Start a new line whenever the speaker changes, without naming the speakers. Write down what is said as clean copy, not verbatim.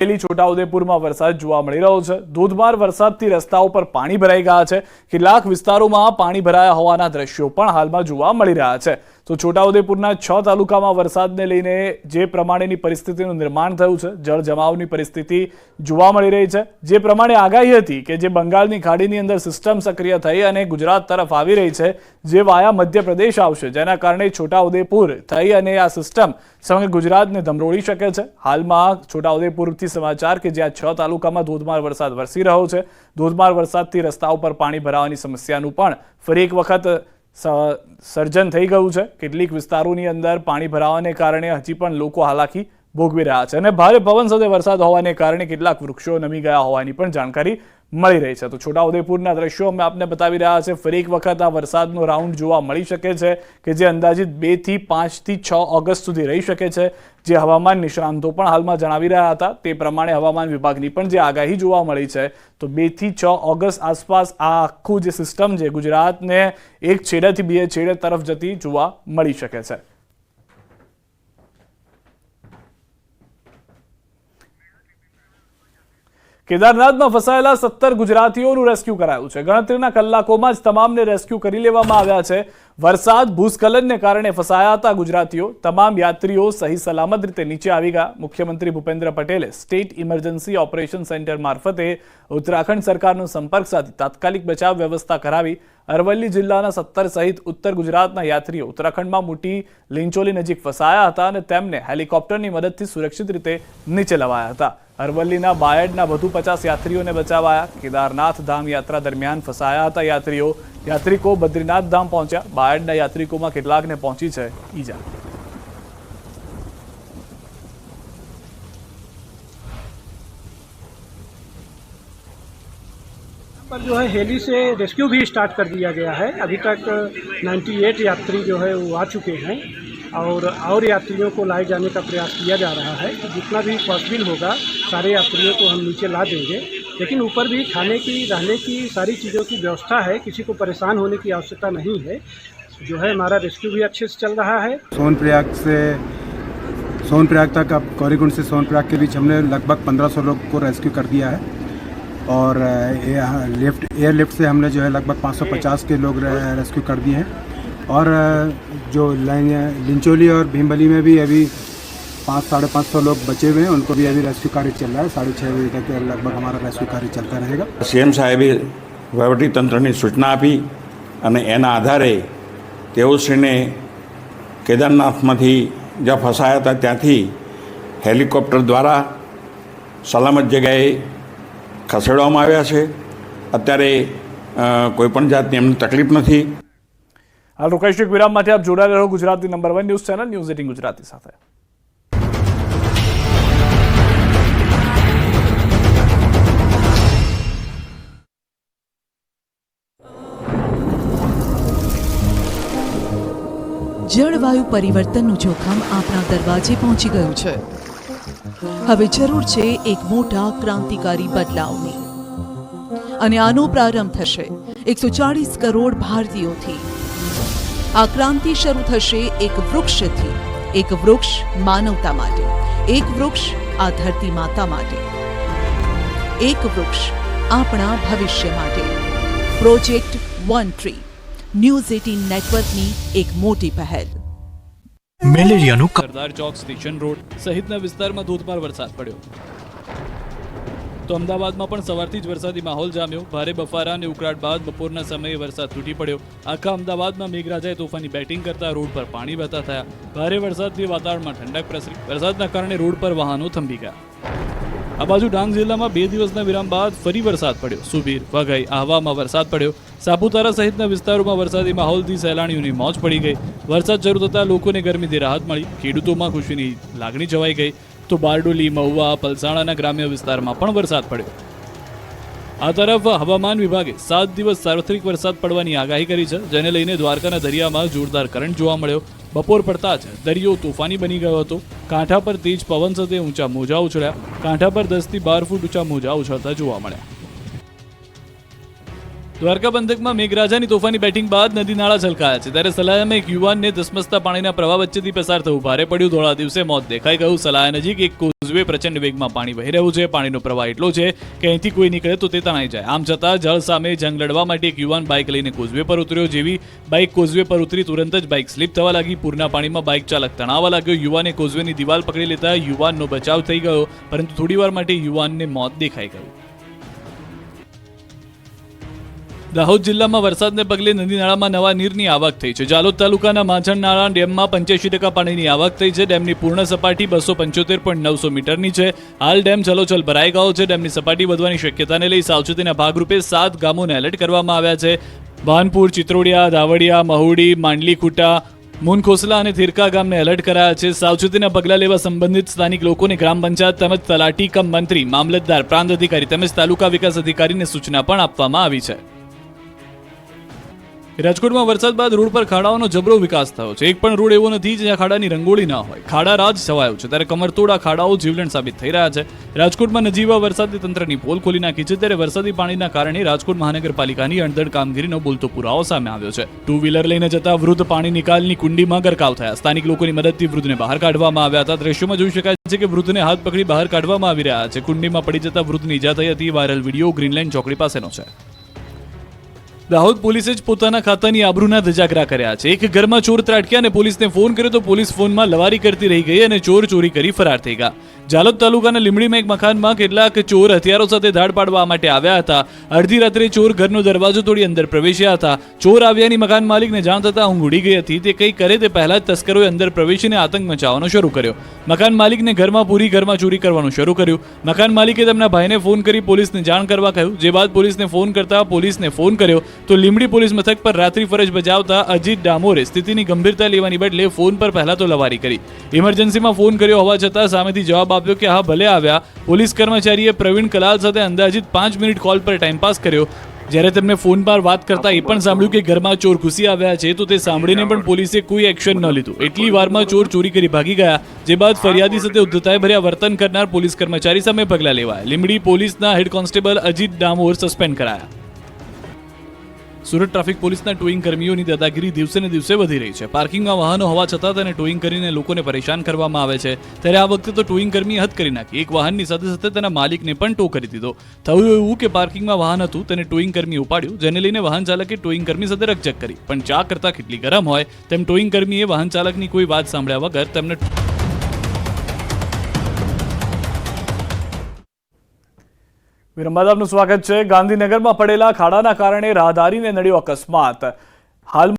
છોટાઉદેપુરમાં વરસાદ જોવા મળી રહ્યો છે। ધોધમાર વરસાદથી રસ્તાઓ પર પાણી ભરાઈ ગયા છે। કેટલાક વિસ્તારોમાં પાણી ભરાયા હોવાના દ્રશ્યો પણ હાલમાં જોવા મળી રહ્યા છે। તો છોટાઉદેપુરના 6 તાલુકામાં વરસાદને લઈને જે પ્રમાણેની પરિસ્થિતિનું નિર્માણ થયું છે, જળ જમાવની પરિસ્થિતિ જોવા મળી રહી છે। જે પ્રમાણે આગાહી હતી કે જે બંગાળની ખાડીની અંદર સિસ્ટમ સક્રિય થઈ અને ગુજરાત તરફ આવી રહી છે, જે વાયા મધ્યપ્રદેશ આવશે, જેના કારણે છોટાઉદેપુર થઈ અને આ સિસ્ટમ સમગ્ર ગુજરાતને ધમરોળી શકે છે। હાલમાં છોટાઉદેપુરથી સમાચાર કે જ્યાં 6 તાલુકામાં ધોધમાર વરસાદ વરસી રહ્યો છે। ધોધમાર વરસાદથી રસ્તાઓ પર પાણી ભરાવાની સમસ્યાનું પણ ફરી એક વખત સર્જન થઈ ગયું છે। કેટલીક વિસ્તારોની અંદર પાણી ભરાવાને કારણે હજી પણ લોકો હાલાકી ભોગવી રહ્યા છે અને ભારે પવન સાથે વરસાદ હોવાને કારણે કેટલાક વૃક્ષો નમી ગયા હોવાની પણ જાણકારી મળી રહી છે। તો છોટાઉદેપુરના દ્રશ્યો અમે આપને બતાવી રહ્યા છે। ફરી એક વખત આ વરસાદનો રાઉન્ડ જોવા મળી શકે છે કે જે અંદાજિત 2 થી 5 થી 6 ઓગસ્ટ સુધી રહી શકે છે। જે હવામાન નિષ્ણાંતો પણ હાલમાં જણાવી રહ્યા હતા તે પ્રમાણે હવામાન વિભાગની પણ જે આગાહી જોવા મળી છે, તો 2 થી 6 ઓગસ્ટ આસપાસ આ આખું જે સિસ્ટમ છે ગુજરાતને એક છેડેથી બીજે છેડે તરફ જતી જોવા મળી શકે છે। કેદારનાથમાં ફસાયેલા 17 ગુજરાતીઓનું રેસ્ક્યુ કરાયું છે। ગણતરીના કલાકોમાં જ તમામને રેસ્ક્યુ કરી લેવામાં આવ્યા છે। વરસાદ ભૂસ્ખલનને કારણે ફસાયા હતા ગુજરાતીઓ, તમામ યાત્રીઓ સહી સલામત રીતે નીચે આવી ગયા। મુખ્યમંત્રી ભૂપેન્દ્ર પટેલે સ્ટેટ ઇમરજન્સી ઓપરેશન સેન્ટર મારફતે ઉત્તરાખંડ સરકારનો સંપર્ક સાધી તાત્કાલિક બચાવ વ્યવસ્થા કરાવી। અરવલ્લી જિલ્લાના 17 સહિત ઉત્તર ગુજરાતના યાત્રીઓ ઉત્તરાખંડમાં મોટી લીંચોલી નજીક ફસાયા હતા અને તેમને હેલિકોપ્ટરની મદદથી સુરક્ષિત રીતે નીચે લવાયા હતા। અરવલ્લીના બાયડના વધુ 50 યાત્રીઓને બચાવાયા। કેદારનાથ ધામ યાત્રા દરમિયાન ફસાયા હતા યાત્રિકો બદ્રીનાથ ધામ પહોંચ્યા। બાયડના યાત્રિકોમાં કેટલાકને પહોંચી છે ઈજા।
पर जो है हेली से रेस्क्यू भी स्टार्ट कर दिया गया है। अभी तक 98 यात्री जो है वो आ चुके हैं और यात्रियों को लाए जाने का प्रयास किया जा रहा है। जितना भी पॉसिबल होगा सारे यात्रियों को हम नीचे ला देंगे, लेकिन ऊपर भी खाने की रहने की सारी चीज़ों की व्यवस्था है, किसी को परेशान होने की आवश्यकता नहीं है। जो है हमारा रेस्क्यू भी अच्छे से चल रहा है।
सोनप्रयाग तक अब गौरीकुंड से सोनप्रयाग के बीच हमने लगभग 1500 लोग को रेस्क्यू कर दिया है और एयरलिफ्ट से हमने जो है लगभग 550 के लोग रेस्क्यू कर दिए हैं और जो लिंचोली और भीमबली में भी अभी 500-550 लोग बचे हुए हैं, उनको भी अभी रेस्क्यू कार्य चल रहा है। 6:30 बजे तक लगभग हमारा रेस्क्यू कार्य चलता रहेगा।
सीएम साहेबे वહીવટીતંત્રની સૂચના આપી અને એના આધારે તેઓશ્રીને કેદારનાથમાંથી જ્યાં ફસાયા હતા ત્યાંથી હેલિકોપ્ટર દ્વારા સલામત જગ્યાએ ખસેડવામાં આવ્યા છે। અત્યારે કોઈપણ જાતની એમને તકલીફ નથી।
હાલ રોકાઈશું એક વિરામ માટે। આપ જોડાયેલા રહો ગુજરાતની number 1 news channel news 18 Gujarati સાથે।
જળવાયુ પરિવર્તનનું જોખમ આપણા દરવાજે પહોંચી ગયું છે। હવે જરૂર છે એક મોટા ક્રાંતિકારી બદલાવની અને આનો પ્રારંભ થશે 140 કરોડ ભારતીયોથી। આ ક્રાંતિ શરૂ થશે એક વૃક્ષથી। એક વૃક્ષ માનવતા માટે, એક વૃક્ષ આ ધરતી માતા માટે, એક વૃક્ષ આપણા ભવિષ્ય માટે। પ્રોજેક્ટ વન ટ્રી ન્યૂઝ 18 નેટવર્કની એક મોટી પહેલ।
મેલેરિયાનું સરદાર ચોક સ્ટેશન રોડ સહિતના વિસ્તારમાં ધોધમાર વરસાદ પડ્યો તો અમદાવાદમાં પણ સવારથી જ વરસાદી માહોલ જામ્યો। ભારે બફારા અને ઉકળાટ બાદ બપોરના સમયે વરસાદ તૂટી પડ્યો। આખા અમદાવાદમાં મેઘરાજાએ તોફાની બેટિંગ કરતા રોડ પર પાણી વહેતા થયા। ભારે વરસાદથી વાતાવરણમાં ઠંડક પ્રસરી। વરસાદના કારણે રોડ પર વાહનો થંભી ગયા। આ બાજુ ડાંગ જિલ્લામાં 2 દિવસના વિરામ બાદ ફરી વરસાદ પડ્યો। સુબીર, વઘઈ, આહવામાં વરસાદ પડ્યો। સાપુતારા સહિતના વિસ્તારોમાં વરસાદી માહોલથી સહેલાણીઓની મોજ પડી ગઈ। વરસાદ શરૂ થતાં લોકોને ગરમીથી રાહત મળી। ખેડૂતોમાં ખુશીની લાગણી છવાઈ ગઈ તો બારડોલી, મહુવા, પલસાણાના ગ્રામ્ય વિસ્તારમાં પણ વરસાદ પડ્યો। આ તરફ હવામાન વિભાગે 7 દિવસ સાર્વત્રિક વરસાદ પડવાની આગાહી કરી છે, જેને લઈને દ્વારકાના દરિયામાં જોરદાર કરંટ જોવા મળ્યો। બપોર પડતા જ દરિયો તોફાની બની ગયો હતો। કાંઠા પર તેજ પવન સાથે ઊંચા મોજા ઉછળ્યા। કાંઠા પર 10 થી 12 ફૂટ ઊંચા મોજા ઉછળતા જોવા મળ્યા। દ્વારકા પંથકમાં મેઘરાજાની તોફાની બેટિંગ બાદ નદી નાળા છલકાયા છે, ત્યારે સલાયામાં એક યુવાનને ધસમસતા પાણીના પ્રવાહ વચ્ચેથી પસાર થવું ભારે પડ્યું. ધોળા દિવસે મોત દેખાઈ ગયું. સલાયા નજીક એક કોઝવે પ્રચંડ વેગમાં પાણી વહી રહ્યું છે. પાણીનો પ્રવાહ એટલો છે કે અહીંથી કોઈ નીકળે તો તે તણાઈ જાય. આમ છતાં જળ સામે જંગ લડવા માટે એક યુવાન બાઇક લઈને કોઝવે પર ઉતર્યો. જેવી બાઇક કોઝવે પર ઉતરી તુરંત જ બાઇક સ્લીપ થવા લાગી. પૂરના પાણીમાં બાઇક ચાલક તણાવા લાગ્યો. યુવાને કોઝવેની દિવાલ પકડી લેતા યુવાનનો બચાવ થઈ ગયો, પરંતુ થોડીવાર માટે યુવાનને મોત દેખાઈ ગયું. દાહોદ જિલ્લામાં વરસાદને પગલે નદી નાળામાં નવા નીરની આવક થઈ છે. જાલોદ તાલુકાના માછણ નાળા ડેમમાં 85% પાણીની આવક થઈ છે. ડેમની પૂર્ણ સપાટી 275.900 મીટરની છે. હાલ ડેમ છલોછલ ભરાઈ ગયો છે. ડેમની સપાટી વધવાની શક્યતાને લઈ સાવચેતીના ભાગરૂપે 7 ગામોને એલર્ટ કરવામાં આવ્યા છે. ભાનપુર, ચિત્રોડિયા, દાવડિયા, મહુડી, માંડલીખુટા, મુનખોસલા અને થીરકા ગામને એલર્ટ કરાયા છે. સાવચેતીના પગલાં લેવા સંબંધિત સ્થાનિક લોકોને ગ્રામ પંચાયત તેમજ તલાટી કમ મંત્રી, મામલતદાર, પ્રાંત અધિકારી તેમજ તાલુકા વિકાસ અધિકારીને સૂચના પણ આપવામાં આવી છે. રાજકોટમાં વરસાદ બાદ રોડ પર ખાડાઓનો જબરો વિકાસ થયો છે. એક પણ રોડ એવો નથી જ્યાં ખાડાની રંગોળી ના હોય. ખાડા રાજ છવાયો છે, ત્યારે કમરતોડ આ ખાડાઓ જીવલેણ સાબિત થઈ રહ્યા છે. રાજકોટમાં નજીવા વરસાદે તંત્રની પોલ ખોલી નાખી છે, ત્યારે વરસાદી પાણીના કારણે રાજકોટ મહાનગરપાલિકાની અણધડ કામગીરીનો બોલતો પુરાવો સામે આવ્યો છે. 2 વ્હીલર લઈને જતા વૃદ્ધ પાણી નિકાલની કુંડીમાં ગરકાવ થયા. સ્થાનિક લોકોની મદદથી વૃદ્ધને બહાર કાઢવામાં આવ્યા હતા. દ્રશ્યોમાં જોઈ શકાય છે કે વૃદ્ધને હાથ પકડી બહાર કાઢવામાં આવી રહ્યા છે. કુંડીમાં પડી જતા વૃદ્ધની ઈજા થઈ હતી. વાયરલ વિડીયો ગ્રીનલેન્ડ ચોકડી પાસેનો છે. દાહોદ પોલીસે જ પોતાના ખાતાની આબરૂના ધજાગરા કર્યા છે. એક ઘરમાં ચોર ત્રાટક્યા અને પોલીસને ફોન કર્યો તો પોલીસ ફોનમાં લવારી કરતી રહી ગઈ અને ચોર ચોરી કરી ફરાર થઈ ગયા. જાલોદ તાલુકાના લીમડીમાં એક મકાનમાં કેટલાક ચોર હથિયારો સાથે ધાડ પાડવા માટે આવ્યા હતા. અડધી રાત્રે ચોર ઘરનો દરવાજો તોડી અંદર પ્રવેશ્યા હતા. ચોર આવ્યાની મકાન માલિકને જાણ થતાં ઊંઘ ઉડી ગઈ હતી. તે કંઈ કરે તે પહેલા જ તસ્કરોએ અંદર પ્રવેશીને આતંક મચાવવાનો શરૂ કર્યો. મકાન માલિકને ઘરમાં પૂરી ઘરમાં ચોરી કરવાનું શરૂ કર્યું. મકાન માલિકે તેમના ભાઈને ફોન કરી પોલીસને જાણ કરવા કહ્યું. જે બાદ પોલીસને ફોન કરતા પોલીસને ફોન કર્યો તો લીમડી પોલીસ મથક પર રાત્રિ ફરજ બજાવતા અજીત ડામોરે સ્થિતિની ગંભીરતા લેવાની બદલે ફોન પર પહેલા તો લવારી કરી. ઇમરજન્સીમાં ફોન કર્યો હોવા છતાં સામેથી જવાબ આપ્યો કે હા ભલે આવ્યા. પોલીસ કર્મચારીએ પ્રવીણ કલાલ સાથે અંદાજિત 5 મિનિટ કોલ પર ટાઈમપાસ કર્યો. જ્યારે તેમને ફોન પર વાત કરતા એ પણ સાંભળ્યું કે ઘરમાં ચોર ઘૂસી આવ્યા છે, તો તે સાંભળીને પણ પોલીસે કોઈ એક્શન ન લીધું. એટલી વારમાં ચોર ચોરી કરી ભાગી ગયા. જે બાદ ફરિયાદી સાથે ઉદ્ધતાઈ ભર્યા વર્તન કરનાર પોલીસ કર્મચારી સામે પગલાં લેવાયા. લીમડી પોલીસના head constable Ajit Damor suspend કરાયા. સુરત ટ્રાફિક પોલીસના ટોઈંગ કર્મીઓની દાદાગીરી દિવસે ને દિવસે વધી રહી છે. પાર્કિંગમાં વાહનો હોવા છતાં તેને ટોઈંગ કરીને લોકોને પરેશાન કરવામાં આવે છે. ત્યારે આ વખતે તો ટોઈંગ કર્મીએ હદ કરી નાખી. એક વાહનની સાથે સાથે તેના માલિકને પણ ટો કરી દીધો. થયું એવું કે પાર્કિંગમાં વાહન હતું, તેને ટોઈંગ કર્મીએ ઉપાડ્યું, જેને લઈને વાહન ચાલકે ટોઈંગ કર્મી સાથે રકઝક કરી. પણ ચા કરતા કેટલી ગરમ હોય તેમ ટોઈંગ કર્મીએ વાહન ચાલકની કોઈ વાત સાંભળ્યા વગર તેમને વિરમબાદ આપનું સ્વાગત છે. ગાંધીનગરમાં પડેલા ખાડાના કારણે રાહદારીને નડ્યો અકસ્માત. હાલ